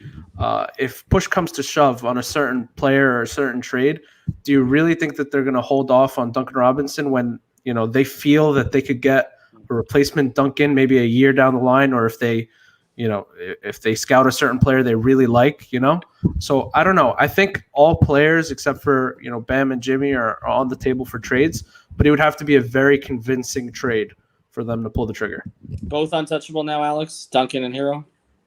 if push comes to shove on a certain player or a certain trade, do you really think that they're going to hold off on Duncan Robinson when, they feel that they could get a replacement Duncan maybe a year down the line, or if they scout a certain player they really like, So I don't know. I think all players except for, Bam and Jimmy are on the table for trades, but it would have to be a very convincing trade for them to pull the trigger. Both untouchable now, Alex? Duncan and Hero?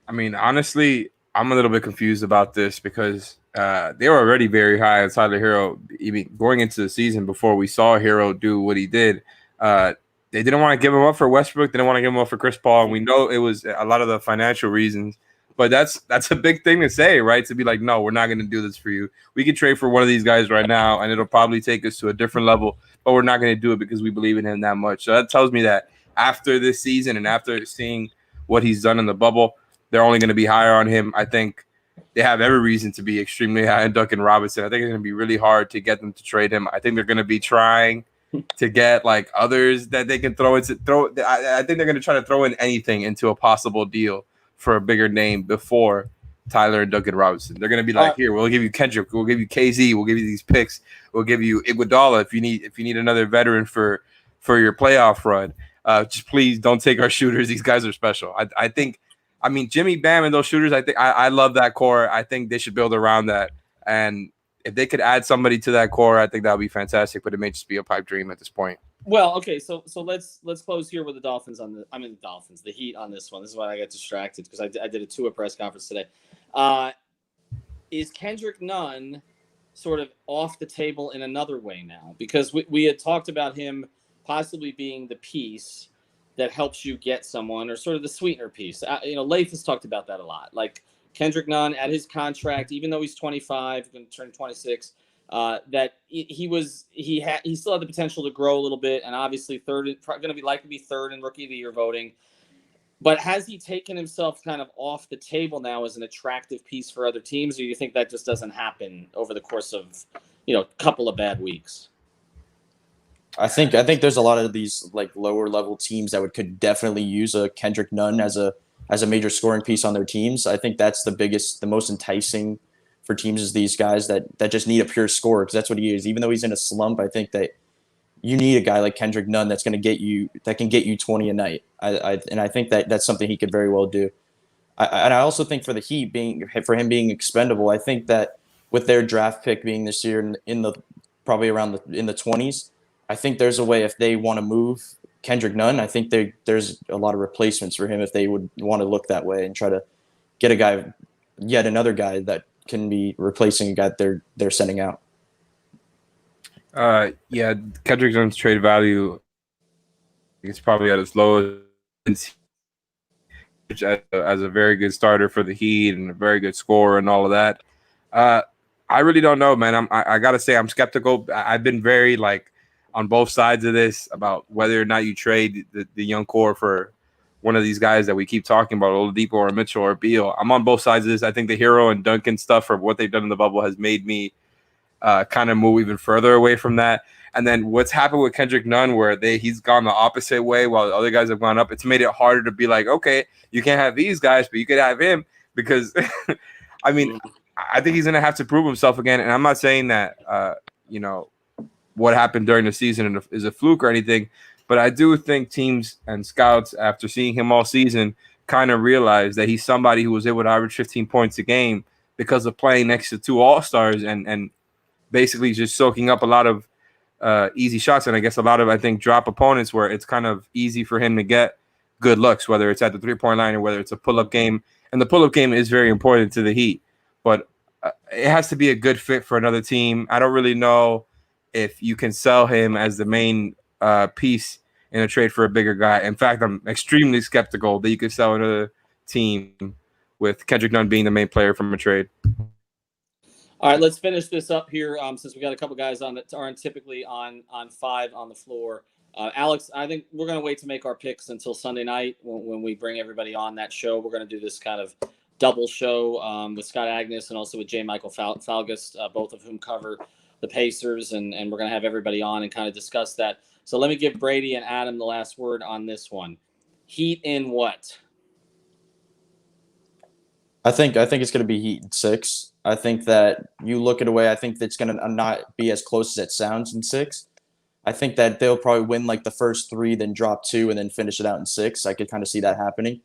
I mean, honestly, I'm a little bit confused about this because they were already very high on Tyler Hero. Even going into the season before we saw Hero do what he did, they didn't want to give him up for Westbrook. They didn't want to give him up for Chris Paul. And we know it was a lot of the financial reasons. But that's a big thing to say, right? To be like, no, we're not going to do this for you. We can trade for one of these guys right now, and it'll probably take us to a different level. But we're not going to do it because we believe in him that much. So that tells me that after this season and after seeing what he's done in the bubble, they're only going to be higher on him. I think they have every reason to be extremely high on Duncan Robinson. I think it's going to be really hard to get them to trade him. I think they're going to be trying to get like others that they can throw. I think they're going to try to throw in anything into a possible deal for a bigger name before Tyler and Duncan Robinson. They're going to be like, here, we'll give you Kendrick, we'll give you KZ, we'll give you these picks, we'll give you Iguodala if you need another veteran for your playoff run. Just please don't take our shooters. These guys are special. I mean, Jimmy, Bam, and those shooters, I love that core. I think they should build around that. And if they could add somebody to that core, I think that would be fantastic, but it may just be a pipe dream at this point. Well, okay, so let's close here with the Dolphins the Heat on this one. This is why I got distracted because I did a Tua press conference today. Is Kendrick Nunn sort of off the table in another way now? Because we had talked about him possibly being the piece that helps you get someone, or sort of the sweetener piece. Leif has talked about that a lot. Like Kendrick Nunn at his contract, even though he's 25, going to turn 26, that he still had the potential to grow a little bit, and obviously going to be likely to be third in Rookie of the Year voting. But has he taken himself kind of off the table now as an attractive piece for other teams, or do you think that just doesn't happen over the course of a couple of bad weeks? I think there's a lot of these like lower level teams that could definitely use a Kendrick Nunn as a major scoring piece on their teams. I think that's the most enticing for teams is these guys that just need a pure scorer, because that's what he is. Even though he's in a slump, I think that you need a guy like Kendrick Nunn that can get you 20 a night. I think that that's something he could very well do. And I also think for the Heat for him being expendable, I think that with their draft pick being this year in the probably around in the 20s, I think there's a way if they want to move Kendrick Nunn, I think there's a lot of replacements for him if they would want to look that way and try to get yet another guy that can be replacing a guy that they're sending out. Yeah, Kendrick Nunn's trade value is probably at its lowest as a very good starter for the Heat and a very good scorer and all of that. I really don't know, man. I gotta say I'm skeptical. I've been very on both sides of this about whether or not you trade the young core for one of these guys that we keep talking about, Oladipo or Mitchell or Beal. I'm on both sides of this. I think the Hero and Duncan stuff for what they've done in the bubble has made me kind of move even further away from that. And then what's happened with Kendrick Nunn, where he's gone the opposite way while the other guys have gone up, it's made it harder to be like, okay, you can't have these guys, but you could have him because, I mean, I think he's going to have to prove himself again. And I'm not saying that, what happened during the season is a fluke or anything, but I do think teams and scouts, after seeing him all season, kind of realize that he's somebody who was able to average 15 points a game because of playing next to two All-Stars and basically just soaking up a lot of easy shots, and I guess a lot of, I think, drop opponents where it's kind of easy for him to get good looks, whether it's at the three-point line or whether it's a pull-up game. And the pull-up game is very important to the Heat, but it has to be a good fit for another team. I don't really know if you can sell him as the main piece in a trade for a bigger guy. In fact, I'm extremely skeptical that you could sell another team with Kendrick Nunn being the main player from a trade. All right, let's finish this up here since we got a couple guys on that aren't typically on five on the floor. Alex, I think we're going to wait to make our picks until Sunday night when we bring everybody on that show. We're going to do this kind of double show with Scott Agnes and also with J. Michael Falgus, both of whom cover the Pacers, and we're going to have everybody on and kind of discuss that. So let me give Brady and Adam the last word on this one. Heat in what? I think it's going to be Heat in 6. I think that you look at a way, I think that's going to not be as close as it sounds in 6. I think that they'll probably win the first 3, then drop 2, and then finish it out in 6. I could kind of see that happening.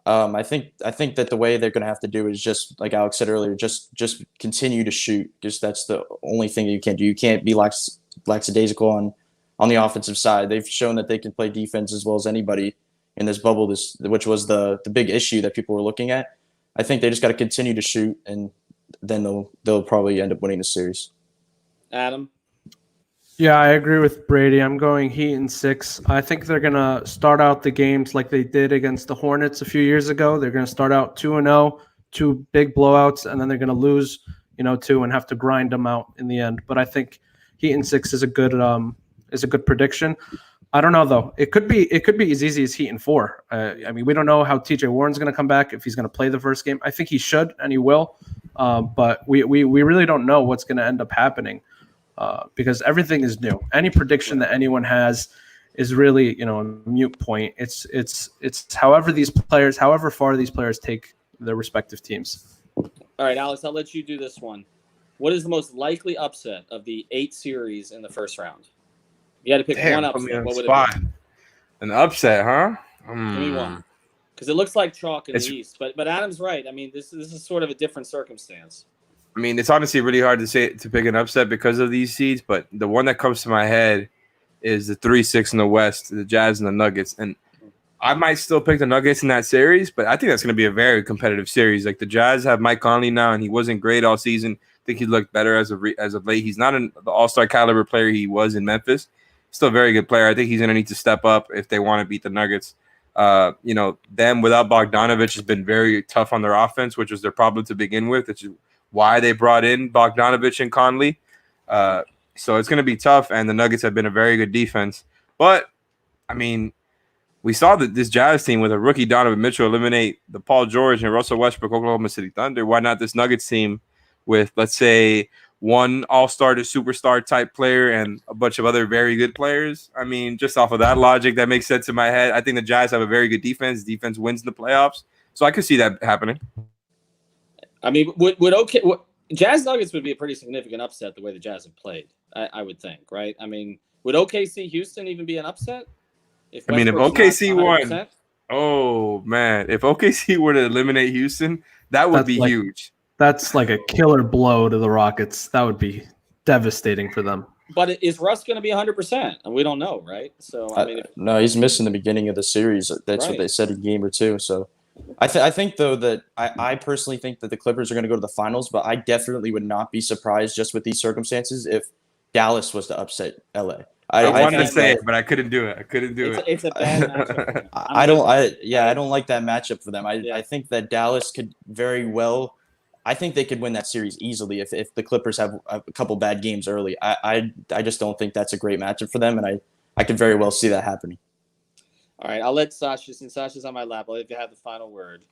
I think that the way they're going to have to do is just, like Alex said earlier, just continue to shoot. Just that's the only thing that you can't do. You can't be lackadaisical on the offensive side. They've shown that they can play defense as well as anybody in this bubble, which was the big issue that people were looking at. I think they just got to continue to shoot, and then they'll probably end up winning the series. Adam? Yeah, I agree with Brady. I'm going Heat in 6. I think they're going to start out the games like they did against the Hornets a few years ago. They're going to start out 2-0, 2 big blowouts, and then they're going to lose, 2 and have to grind them out in the end. But I think Heat in 6 is a good prediction. I don't know though. It could be as easy as Heat in 4. I mean, we don't know how TJ Warren's going to come back, if he's going to play the first game. I think he should and he will, but we really don't know what's going to end up happening because everything is new. Any prediction that anyone has is really a mute point. It's however far these players take their respective teams. All right, Alex, I'll let you do this one. What is the most likely upset of the 8 series in the first round? You had to pick one upset. What would it be? An upset, huh? Give me one. Because it looks like chalk in the East. But Adam's right. I mean, this is sort of a different circumstance. I mean, it's honestly really hard to pick an upset because of these seeds. But the one that comes to my head is the 3-6 in the West, the Jazz and the Nuggets. And I might still pick the Nuggets in that series, but I think that's going to be a very competitive series. Like the Jazz have Mike Conley now, and he wasn't great all season. I think he looked better as of late. He's not the all-star caliber player he was in Memphis. Still a very good player. I think he's going to need to step up if they want to beat the Nuggets. Them without Bogdanovich has been very tough on their offense, which was their problem to begin with, which is why they brought in Bogdanovich and Conley. So it's going to be tough, and the Nuggets have been a very good defense. But, I mean, we saw that this Jazz team with a rookie Donovan Mitchell eliminate the Paul George and Russell Westbrook Oklahoma City Thunder. Why not this Nuggets team with, let's say, one all-star to superstar type player and a bunch of other very good players? I mean, just off of that logic, that makes sense in my head. I think the Jazz have a very good defense. Defense wins in the playoffs. So I could see that happening. I mean, Jazz Nuggets would be a pretty significant upset the way the Jazz have played. I would think, right? I mean, would OKC Houston even be an upset? If Westbrook's OKC not won, 100%? oh man, if OKC were to eliminate Houston, that would be huge. That's like a killer blow to the Rockets. That would be devastating for them. But is Russ going to be 100%? And we don't know, right? So I mean, no, he's missing the beginning of the series. That's what they said in game or two. So I think though that I personally think that the Clippers are going to go to the finals, but I definitely would not be surprised just with these circumstances if Dallas was to upset LA. I wanted to say it, but I couldn't do it. It's a bad matchup. I don't like that matchup for them. I think that Dallas could very well. I think they could win that series easily if the Clippers have a couple bad games early. I just don't think that's a great matchup for them, and I could very well see that happening. All right, I'll let Sasha, since Sasha's on my lap, I'll let you have the final word.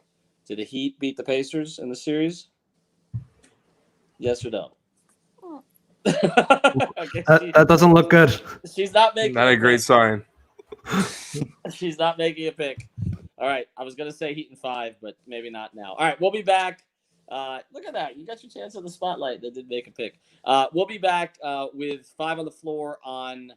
Did the Heat beat the Pacers in the series? Yes or no? Okay, that doesn't look good. She's not making a great sign. She's not making a pick. All right, I was going to say Heat in 5, but maybe not now. All right, we'll be back. Look at that. You got your chance on the spotlight that didn't make a pick. We'll be back with 5 on the floor on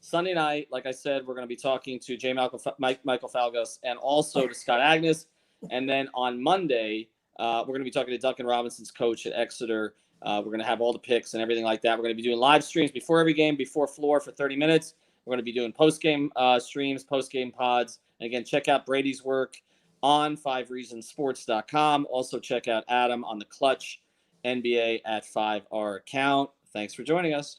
Sunday night. Like I said, we're going to be talking to Michael Falgos and also to Scott Agnes. And then on Monday, we're going to be talking to Duncan Robinson's coach at Exeter. We're going to have all the picks and everything like that. We're going to be doing live streams before every game, before floor for 30 minutes. We're going to be doing post-game streams, post-game pods. And again, check out Brady's work on 5reasonsports.com. Also check out Adam on the Clutch NBA at 5R account. Thanks for joining us.